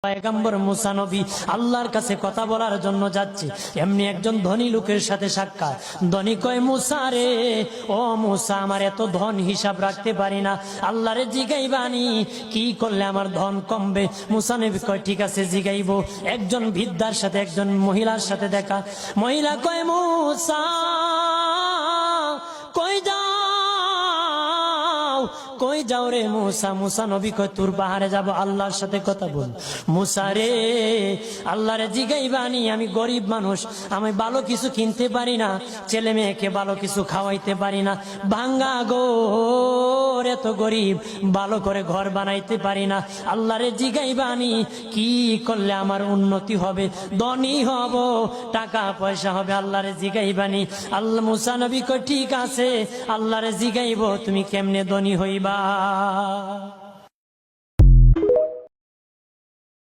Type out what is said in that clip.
পয়গম্বর মুসা নবী আল্লাহর কাছে কথা বলার জন্য যাচ্ছে, এমনি একজন ধনী লোকের সাথে সাক্ষাৎ। ধনী কয়, মুসা রে, ও মুসা, আমার এত ধন হিসাব রাখতে পারি না, আল্লাহরে জিগাইবানি কি করলে আমার ধন কমবে? মুসা নবী কয়, ঠিক আছে জিগাইব। একজন বৃদ্ধার সাথে, একজন মহিলার সাথে দেখা। মহিলা কয়, মুসা কই যাও, কই যাও রে মুসা? মুসা নবী কয়, তোর পাহাড়ে যাব, আল্লাহর সাথে কথা বল। মুসা রে, আল্লাহরে জিগাইবানি, আমি গরিব মানুষ, আমি ভালো কিছু কিনতে পারি না, ছেলে মেয়েকে ভালো কিছু খাওয়াইতে পারি না, ভাঙ্গা ঘর, এত গরিব, ভালো করে ঘর বানাইতে পারি না, আল্লাহরে জিগাইবানি কি করলে আমার উন্নতি হবে, ধনী হব, টাকা পয়সা হবে, আল্লাহরে জিগাইবানি। আল্লাহ মুসা নবী কয়, ঠিক আছে, আল্লাহরে জিগাইব, তুমি কেমনে ধনী হইবা?